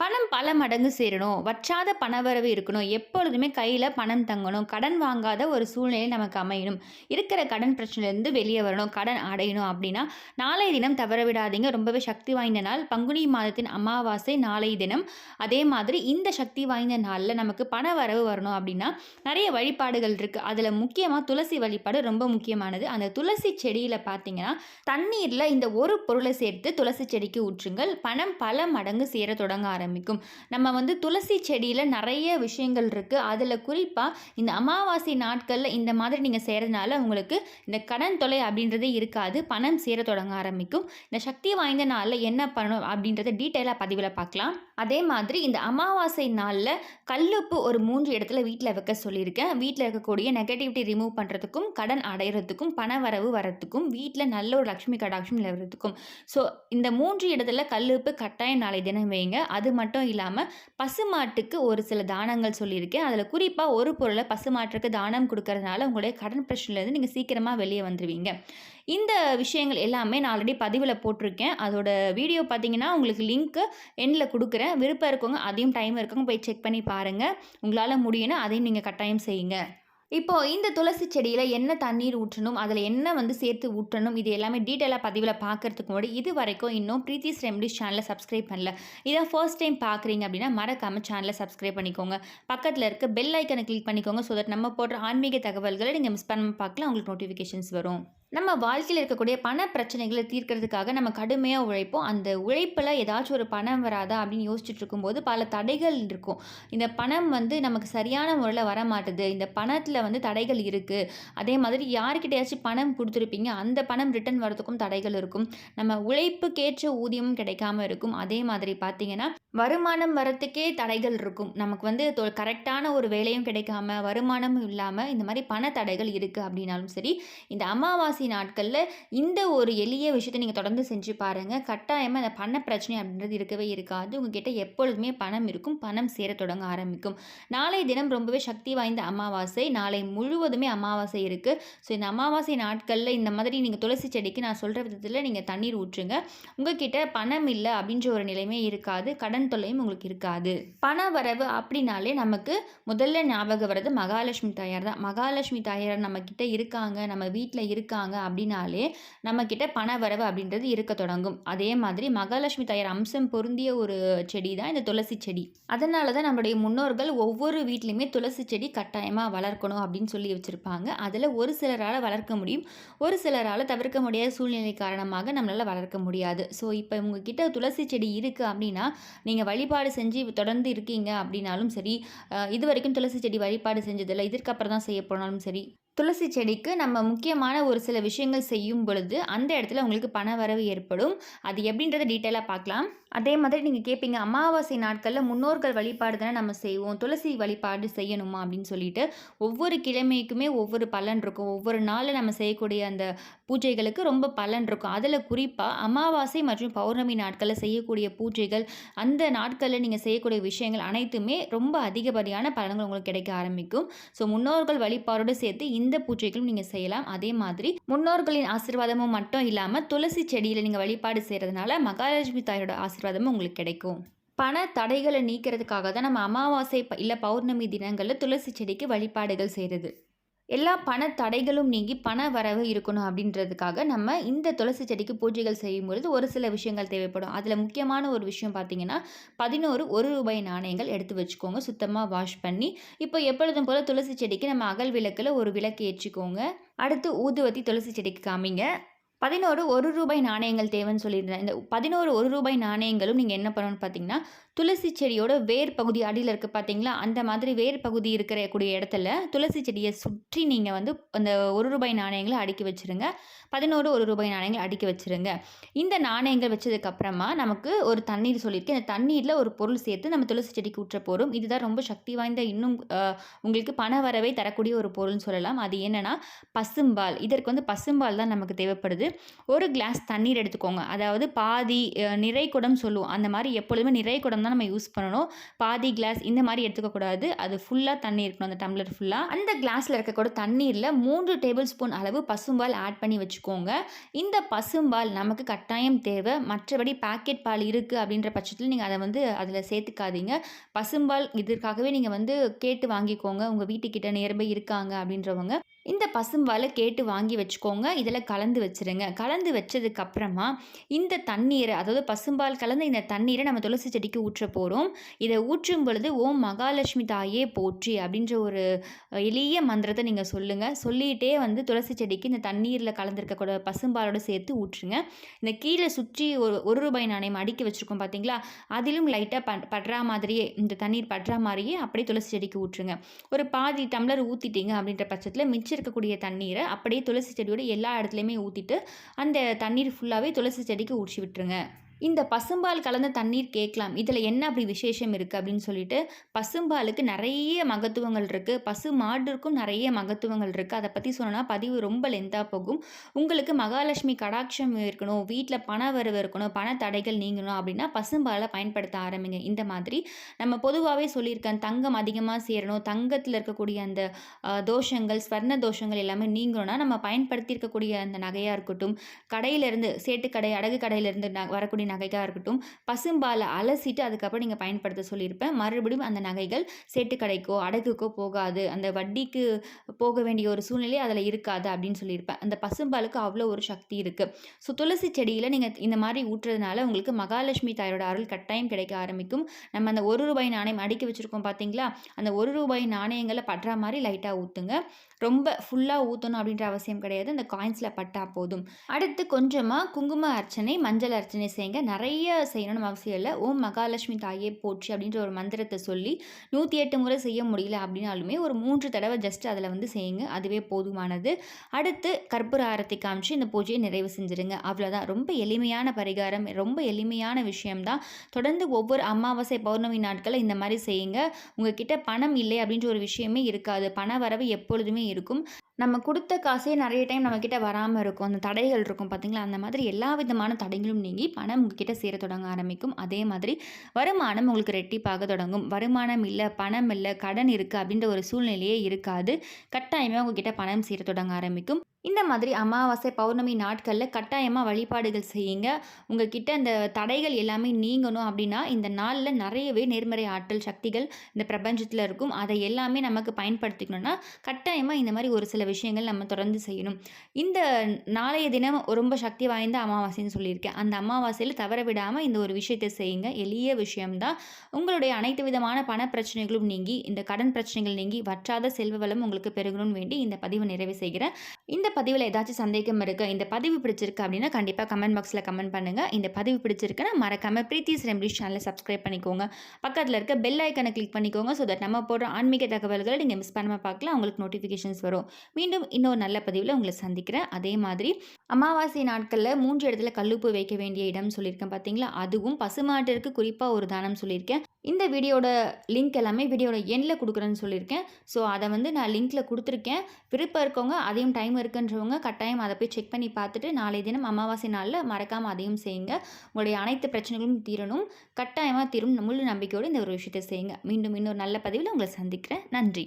பணம் பல மடங்கு சேரணும். வற்றாத பணவரவு இருக்கணும். எப்பொழுதுமே கையில பணம் தங்கணும். கடன் வாங்காத ஒரு சூழ்நிலை நமக்கு அமையணும். இருக்கிற கடன் பிரச்சனையிலேருந்து வெளிய வரணும். கடன் அடையணும் அப்டின்னா, நாளைய தினம் தவற விடாதீங்க. ரொம்பவே சக்தி வாய்ந்த நாள். பங்குனி மாதத்தின் அமாவாசை நாளைய தினம். அதே மாதிரி இந்த சக்தி வாய்ந்த நாள்ல நமக்கு பண வரவு வரணும் அப்டின்னா, நெறைய வழிபாடுகள் இருக்கு. அதுல முக்கியமா துளசி வழிபாடு ரொம்ப முக்கியமானது. அந்த துளசி செடியில பார்த்தீங்கன்னா, தண்ணீர்ல இந்த ஒரு பொருளை சேர்த்து துளசி செடிக்கு ஊற்றுங்கள். பணம் பல மடங்கு சேர தொடங்க ஆரம்பிக்கும். நம்ம துளசி செடியில நெறைய விஷயங்கள் இருக்கு. அதுல குறிப்பா இந்த அமாவாசை நாட்கள்ல இந்த மாதிரி நீங்க செய்றதுனால உங்களுக்கு இந்த கடன் தொல்லை அப்படின்றதே இருக்காது. பணம் சேர தொடங்க ஆரம்பிக்கும். இந்த சக்தி வாய்ந்த நாள்ல என்ன பண்ணணும் அப்படின்றத டீட்டெயிலா பதிவுல பார்க்கலாம். அதே மாதிரி இந்த அமாவாசை நாள்ல கல்லுப்பு ஒரு 3 இடத்துல வீட்ல வைக்க சொல்லியிருக்கேன். வீட்ல இருக்கக்கூடிய நெகட்டிவிட்டி ரிமூவ் பண்றதுக்கும், கடன் அடையறதுக்கும், பண வரவு வரதுக்கும், வீட்ல நல்ல ஒரு லட்சுமி கடாட்சம் நிலவறதுக்கும். ஸோ இந்த 3 இடத்துல கல்லுப்பு கட்டாயம் நாளை தினம் வைங்க. அது மட்டும் இல்லாம பசுமாட்டுக்கு ஒரு சில தானங்கள் சொல்லியிருக்கேன். அதில் குறிப்பாக ஒரு பொருளை பசுமாட்டுக்கு தானம் கொடுக்கறதுனால உங்களுடைய கடன் பிரச்சனையிலேருந்து நீங்கள் சீக்கிரமாக வெளியே வந்துடுவீங்க. இந்த விஷயங்கள் எல்லாமே நான் ஆல்ரெடி பதிவில் போட்டிருக்கேன். அதோட வீடியோ பார்த்தீங்கன்னா உங்களுக்கு லிங்க்கு எண்டில் கொடுக்குறேன். விருப்பம் இருக்கவங்க அதையும் டைம் இருக்கவங்க போய் செக் பண்ணி பாருங்கள். உங்களால் முடியும்னா அதையும் நீங்கள் கட்டாயம் செய்யுங்க. இப்போ இந்த துளசி செடியில என்ன தண்ணீர் ஊற்றணும், அதில என்ன சேர்த்து ஊற்றணும், இது எல்லாமே டீட்டெயிலா பதிவில பார்க்கறதுக்கு முன்னாடி, இதுவரைக்கும் இன்னும் பிரீத்திஸ் ரெமெடிஸ் சேனல சப்ஸ்கிரைப் பண்ணல. இதான் ஃபர்ஸ்ட் டைம் பார்க்குறீங்க அப்படின்னா, மறக்காம சேனல சப்ஸ்கிரைப் பண்ணிக்கோங்க. பக்கத்தில இருக்க பெல் ஐக்கன கிளிக் பண்ணிக்கோங்க. ஸோ தட் நம்ம போடுற ஆன்மீக தகவல்களை நீங்க மிஸ் பண்ணாம பார்க்கலாம். உங்களுக்கு நோட்டிஃபிகேஷன்ஸ் வரும். நம்ம வாழ்க்கையில் இருக்கக்கூடிய பண பிரச்சனைகளை தீர்க்கிறதுக்காக நம்ம கடுமையாக உழைப்போம். அந்த உழைப்பில் ஏதாச்சும் ஒரு பணம் வராதா அப்படின்னு யோசிச்சுட்டு இருக்கும்போது பல தடைகள் இருக்கும். இந்த பணம் நமக்கு சரியான முறையில் வர மாட்டுது. இந்த பணத்தில் தடைகள் இருக்குது. அதே மாதிரி யாருக்கிட்டையாச்சும் பணம் கொடுத்துருப்பீங்க, அந்த பணம் ரிட்டர்ன் வரதுக்கும் தடைகள் இருக்கும். நம்ம உழைப்புக்கேற்ற ஊதியமும் கிடைக்காம இருக்கும். அதே மாதிரி பார்த்தீங்கன்னா வருமானம் வரத்துக்கே தடைகள் இருக்கும். நமக்கு கரெக்டான ஒரு வேலையும் கிடைக்காம, வருமானமும் இல்லாமல் இந்த மாதிரி பண தடைகள் இருக்குது அப்படின்னாலும் சரி, இந்த அமாவாசை நாட்களில் இந்த ஒரு எளிய விஷயத்தை நீங்கள் தொடர்ந்து செஞ்சு பாருங்கள். கட்டாயமாக அந்த பண பிரச்சனை அப்படின்றது இருக்கவே இருக்காது. உங்ககிட்ட எப்பொழுதுமே பணம் இருக்கும். பணம் சேர தொடங்க ஆரம்பிக்கும். நாளைய தினம் ரொம்பவே சக்தி வாய்ந்த அமாவாசை. நாளை முழுவதுமே அமாவாசை இருக்குது. ஸோ இந்த அமாவாசை நாட்களில் இந்த மாதிரி நீங்கள் துளசி செடிக்கு நான் சொல்கிற விதத்தில் நீங்கள் தண்ணீர் ஊற்றுங்க. உங்ககிட்ட பணம் இல்லை அப்படின்ற ஒரு நிலைமை இருக்காது. கடன் தொல்லையும் உங்களுக்கு இருக்காது. பண வரவு அப்படின்னாலே நமக்கு முதல்ல ஞாபகம் வர்றது மகாலட்சுமி தாயார் தான். மகாலட்சுமி தாயார் நம்ம கிட்ட இருக்காங்க, நம்ம வீட்டில் இருக்காங்க அப்படின்னாலே நம்ம கிட்ட பண வரவு அப்படின்றது இருக்க தொடங்கும். அதே மாதிரி மகாலட்சுமி தாயார் அம்சம் பொருந்திய ஒரு செடி தான் இந்த துளசி செடி. அதனால தான் நம்மளுடைய முன்னோர்கள் ஒவ்வொரு வீட்லையுமே துளசி செடி கட்டாயமாக வளர்க்கணும் அப்படின்னு சொல்லி வச்சுருப்பாங்க. அதில் ஒரு சிலரால் வளர்க்க முடியும், ஒரு சிலரால் தவிர்க்க முடியாத சூழ்நிலை காரணமாக நம்மளால் வளர்க்க முடியாது. ஸோ இப்போ உங்ககிட்ட துளசி செடி இருக்குது அப்படின்னா நீங்கள் வழிபாடு செஞ்சு தொடர்ந்து இருக்கீங்க அப்படின்னாலும் சரி, இது வரைக்கும் துளசி செடி வழிபாடு செஞ்சதில்லை, இதற்கப்புறம் தான் செய்ய போனாலும் சரி, துளசி செடிக்கு நம்ம முக்கியமான ஒரு சில விஷயங்கள் செய்யும் பொழுது அந்த இடத்துல உங்களுக்கு பண வரவு ஏற்படும். அது எப்படின்றத டீட்டெயிலாக பார்க்கலாம். அதே மாதிரி நீங்கள் கேட்பீங்க, அமாவாசை நாட்களில் முன்னோர்கள் வழிபாடு தானே நம்ம செய்வோம், துளசி வழிபாடு செய்யணுமா அப்படின்னு சொல்லிட்டு. ஒவ்வொரு கிழமைக்குமே ஒவ்வொரு பலன் இருக்கும். ஒவ்வொரு நாளில் நம்ம செய்யக்கூடிய அந்த பூஜைகளுக்கு ரொம்ப பலன் இருக்கும். அதில் குறிப்பாக அமாவாசை மற்றும் பௌர்ணமி நாட்களில் செய்யக்கூடிய பூஜைகள், அந்த நாட்களில் நீங்கள் செய்யக்கூடிய விஷயங்கள் அனைத்துமே ரொம்ப அதிகப்படியான பலன்கள் உங்களுக்கு கிடைக்க ஆரம்பிக்கும். ஸோ முன்னோர்கள் வழிபாடோடு சேர்த்து இந்த பூஜைகளும் நீங்கள் செய்யலாம். அதே மாதிரி முன்னோர்களின் ஆசீர்வாதமும் மட்டும் இல்லாமல் துளசி செடியில் நீங்கள் வழிபாடு செய்கிறதுனால மகாலட்சுமி தாயோட ஆசீர்வாதமும் உங்களுக்கு கிடைக்கும். பண தடைகளை நீக்கிறதுக்காக தான் நம்ம அமாவாசை இல்லை பௌர்ணமி தினங்களில் துளசி செடிக்கு வழிபாடுகள் செய்கிறது. எல்லா பண தடைகளும் நீங்கி பண வரவு இருக்கணும் அப்படின்றதுக்காக நம்ம இந்த துளசி செடிக்கு பூஜைகள் செய்யும்பொழுது ஒரு சில விஷயங்கள் தேவைப்படும். அதில் முக்கியமான ஒரு விஷயம் பார்த்தீங்கன்னா 11 1 நாணயங்கள் எடுத்து வச்சுக்கோங்க. சுத்தமாக வாஷ் பண்ணி, இப்போ எப்பொழுதும் போல் துளசி செடிக்கு நம்ம அகல் விளக்கில் ஒரு விளக்கு ஏற்றிக்கோங்க. அடுத்து ஊதுவத்தி துளசி செடிக்கு காமிங்க. 11 1 நாணயங்கள் தேவைன்னு சொல்லியிருந்தேன். இந்த 11 1 நாணயங்களும் நீங்கள் என்ன பண்ணணும்னு பார்த்தீங்கன்னா, துளசி செடியோட வேர் பகுதி அடியில் இருக்குது பார்த்தீங்களா, அந்த மாதிரி வேர் பகுதி இருக்கக்கூடிய இடத்துல துளசி செடியை சுற்றி நீங்கள் அந்த 1 நாணயங்களை அடுக்கி வச்சுருங்க. 11 1 நாணயங்கள் அடுக்கி வச்சுருங்க. இந்த நாணயங்கள் வச்சதுக்கப்புறமா நமக்கு ஒரு தண்ணீர் சொல்லியிருக்கேன். அந்த தண்ணீரில் ஒரு பொருள் சேர்த்து நம்ம துளசி செடிக்கு ஊற்ற போகிறோம். இதுதான் ரொம்ப சக்தி வாய்ந்த, இன்னும் உங்களுக்கு பண வரவை தரக்கூடிய ஒரு பொருள்னு சொல்லலாம். அது என்னென்னா பசும்பால். இதற்கு பசும்பால் தான் நமக்கு தேவைப்படுது. ஒரு கிளாஸ் தண்ணீர் எடுத்துக்கோங்க. அதாவது பாதி நிறைகுடம் சொல்லுவோம். அந்த மாதிரி எப்பொழுதுமே நிறைகுடம் தான் நம்ம யூஸ் பண்ணணும். பாதி கிளாஸ் இந்த மாதிரி எடுத்துக்கக்கூடாது. அது ஃபுல்லாக தண்ணி இருக்கணும், அந்த டம்ளர் ஃபுல்லாக. அந்த கிளாஸில் இருக்கக்கூட தண்ணீரில் 3 டேபிள் ஸ்பூன் அளவு பசும்பால் ஆட் பண்ணி வச்சுக்கோங்க. இந்த பசும்பால் நமக்கு கட்டாயம் தேவை. மற்றபடி பாக்கெட் பால் இருக்குது அப்படின்ற பட்சத்தில் நீங்கள் அதை வந்து அதில் சேர்த்துக்காதீங்க. பசும்பால் இதற்காகவே நீங்கள் வந்து கேட்டு வாங்கிக்கோங்க. உங்கள் வீட்டுக்கிட்ட நியர்பை இருக்காங்க அப்படின்றவங்க இந்த பசும்பாலை கேட்டு வாங்கி வச்சுக்கோங்க. இதில் கலந்து வச்சுருங்க. கலந்து வச்சதுக்கப்புறமா இந்த தண்ணீரை, அதாவது பசும்பால் கலந்த இந்த தண்ணீரை நம்ம துளசி செடிக்கு ஊற்ற போகிறோம். இதை ஊற்றும் பொழுது ஓம் மகாலட்சுமி தாயே போற்றி அப்படின்ற ஒரு எளிய மந்திரத்தை நீங்கள் சொல்லுங்கள். சொல்லிகிட்டே வந்து துளசி செடிக்கு இந்த தண்ணீரில் கலந்துருக்கக்கூட பசும்பாலோடு சேர்த்து ஊற்றுங்க. இந்த கீழே சுற்றி ஒரு ரூபாய் நாணயம் அடுக்கி வச்சுருக்கோம் பார்த்தீங்களா, அதிலும் லைட்டாக படுறா மாதிரியே, இந்த தண்ணீர் படுறா மாதிரியே அப்படியே துளசி செடிக்கு ஊற்றுங்க. ஒரு பாதி டம்ளர் ஊற்றிட்டீங்க அப்படின்ற பட்சத்தில் மிச்சம் இருக்கக்கூடிய தண்ணீரை அப்படியே துளசி செடியோட எல்லா இடத்துலையுமே ஊற்றிட்டு அந்த தண்ணீர் ஃபுல்லாகவே துளசி செடிக்கு ஊற்றி விட்டுருங்க. இந்த பசும்பால் கலந்த தண்ணீர் கேட்கலாம், இதில் என்ன அப்படி விசேஷம் இருக்குது அப்படின்னு சொல்லிட்டு. பசும்பாலுக்கு நிறைய மகத்துவங்கள் இருக்குது, பசு மாடுக்கும் நிறைய மகத்துவங்கள் இருக்குது. அதை பற்றி சொன்னோன்னா பதிவு ரொம்ப லென்த்தாக போகும். உங்களுக்கு மகாலட்சுமி கடாட்சம் இருக்கணும், வீட்டில் பண வரவு இருக்கணும், பண தடைகள் நீங்கணும் அப்படின்னா பசும்பாலை பயன்படுத்த ஆரம்பிங்க. இந்த மாதிரி நம்ம பொதுவாகவே சொல்லியிருக்கேன், தங்கம் அதிகமாக சேரணும், தங்கத்தில் இருக்கக்கூடிய அந்த தோஷங்கள், ஸ்வர்ண தோஷங்கள் எல்லாமே நீங்கணும்னா நம்ம பயன்படுத்தி இருக்கக்கூடிய அந்த நகையாக இருக்கட்டும், கடையிலேருந்து சேட்டு கடை, அடகு கடையிலேருந்து வரக்கூடிய நகைக்காக இருக்கட்டும், பசும்பாலை அலசிட்டு அதுக்கப்புறம் நீங்கள் பயன்படுத்த சொல்லியிருப்பேன். மறுபடியும் அந்த நகைகள் சேட்டுக்கடைக்கோ அடகுக்கோ போகாது, அந்த வட்டிக்கு போக வேண்டிய ஒரு சூழ்நிலை அதில் இருக்காது அப்படின்னு சொல்லியிருப்பேன். அந்த பசும்பாலுக்கு அவ்வளோ ஒரு சக்தி இருக்குது. ஸோ துளசி செடியில் நீங்கள் இந்த மாதிரி ஊற்றுறதுனால உங்களுக்கு மகாலட்சுமி தாயோட அருள் கட்டாயம் கிடைக்க ஆரம்பிக்கும். நம்ம அந்த ₹1 நாணயம் அடுக்கி வச்சுருக்கோம் பார்த்தீங்களா, அந்த ₹1 நாணயங்களை படுற மாதிரி லைட்டாக ஊற்றுங்க. ரொம்ப ஃபுல்லாக ஊற்றணும் அப்படின்ற அவசியம் கிடையாது, அந்த காயின்ஸில் பட்டா போதும். அடுத்து கொஞ்சமாக குங்கும அர்ச்சனை, மஞ்சள் அர்ச்சனை செய்யுங்க. நிறைய செய்யணும்னு அவசியம் இல்லை. ஓம் மகாலட்சுமி தாயே போற்றி அப்படின்ற ஒரு மந்திரத்தை சொல்லி 108 முறை செய்ய முடியல அப்படின்னாலுமே ஒரு 3 தடவை ஜஸ்ட் அதில் வந்து செய்யுங்க, அதுவே போதுமானது. அடுத்து கற்பூர ஆரத்தி காமிச்சு இந்த பூஜையை நிறைவு செஞ்சுருங்க. அவ்வளோதான். ரொம்ப எளிமையான பரிகாரம், ரொம்ப எளிமையான விஷயம்தான். தொடர்ந்து ஒவ்வொரு அமாவாசை பௌர்ணமி நாட்களில் இந்த மாதிரி செய்யுங்க. உங்ககிட்ட பணம் இல்லை அப்படின்ற ஒரு விஷயமே இருக்காது, பண வரவு எப்பொழுதுமே இருக்கும். நம்ம கொடுத்த காசே நிறைய டைம் நம்மக்கிட்ட வராமல் இருக்கும், அந்த தடைகள் இருக்கும் பார்த்தீங்களா, அந்த மாதிரி எல்லா விதமான தடைகளும் நீங்கி பணம் உங்ககிட்ட சேர தொடங்க ஆரம்பிக்கும். அதே மாதிரி வருமானம் உங்களுக்கு ரெட்டிப்பாக தொடங்கும். வருமானம் இல்லை, பணம் இல்லை, கடன் இருக்குது அப்படின்ற ஒரு சூழ்நிலையே இருக்காது. கட்டாயமாக உங்ககிட்ட பணம் சேர தொடங்க ஆரம்பிக்கும். இந்த மாதிரி அமாவாசை பௌர்ணமி நாட்களில் கட்டாயமாக வழிபாடுகள் செய்யுங்க. உங்ககிட்ட இந்த தடைகள் எல்லாமே நீங்கணும் அப்படின்னா இந்த நாளில் நிறையவே நேர்மறை ஆற்றல் சக்திகள் இந்த பிரபஞ்சத்தில் இருக்கும். அதை எல்லாமே நமக்கு பயன்படுத்திக்கணும்னா கட்டாயமாக இந்த மாதிரி ஒரு சில விஷயங்கள் நம்ம தொடர்ந்து செய்யணும். இந்த நாளைய தினம் ரொம்ப சக்தி வாய்ந்த அமாவாசைன்னு சொல்லியிருக்கேன். அந்த அமாவாசையில் தவற விடாமல் இந்த ஒரு விஷயத்தை செய்யுங்க. எளிய விஷயம்தான். உங்களுடைய அனைத்து விதமான பண பிரச்சனைகளும் நீங்கி, இந்த கடன் பிரச்சனைகள் நீங்கி, வற்றாத செல்வ வளம் உங்களுக்கு பெருகணும்னு வேண்டி இந்த பதிவு நிறைவு செய்கிறேன். இந்த பதிவில் ஏதாச்சும் சந்தேகம் இருக்குது, இந்த பதிவு பிடிச்சிருக்கு அப்படின்னா கண்டிப்பாக கமெண்ட் பாக்ஸில் கமெண்ட் பண்ணுங்கள். இந்த பதிவு பிடிச்சிருக்குன்னா மறக்காமல் பிரீத்திஸ் ரெமடிஸ் சேனலை சப்ஸ்கிரைப் பண்ணிக்கோங்க. பக்கத்தில் இருக்க பெல் ஐக்கனை கிளிக் பண்ணிக்கோங்க. ஸோ தட் நம்ம போடுற ஆன்மீக தகவல்களை நீங்கள் மிஸ் பண்ணாமல் பார்க்கலாம், உங்களுக்கு நோட்டிஃபிகேஷன்ஸ் வரும். மீண்டும் இன்னொரு நல்ல பதிவில் உங்களை சந்திக்கிறேன். அதே மாதிரி அமாவாசை நாட்களில் 3 இடத்துல கல்லுப்பு வைக்க வேண்டிய இடம் சொல்லியிருக்கேன் பார்த்தீங்களா, அதுவும் பசுமாட்டிற்கு குறிப்பாக ஒரு தானம் சொல்லியிருக்கேன். இந்த வீடியோட லிங்க் எல்லாமே வீடியோட எண்டில் கொடுக்குறேன்னு சொல்லியிருக்கேன். ஸோ அதை வந்து நான் லிங்க்கில் கொடுத்துருக்கேன். விருப்பம் இருக்கவங்க, அதையும் டைம் இருக்குன்றவங்க கட்டாயம் அதை போய் செக் பண்ணி பார்த்துட்டு நாளைய தினம் அமாவாசை நாளில் மறக்காமல் அதையும் செய்யுங்க. உங்களுடைய அனைத்து பிரச்சனைகளும் தீரணும், கட்டாயமாக தீரும் முழு நம்பிக்கையோடு இந்த ஒரு விஷயத்தை செய்யுங்க. மீண்டும் இன்னொரு நல்ல பதிவில் உங்களை சந்திக்கிறேன். நன்றி.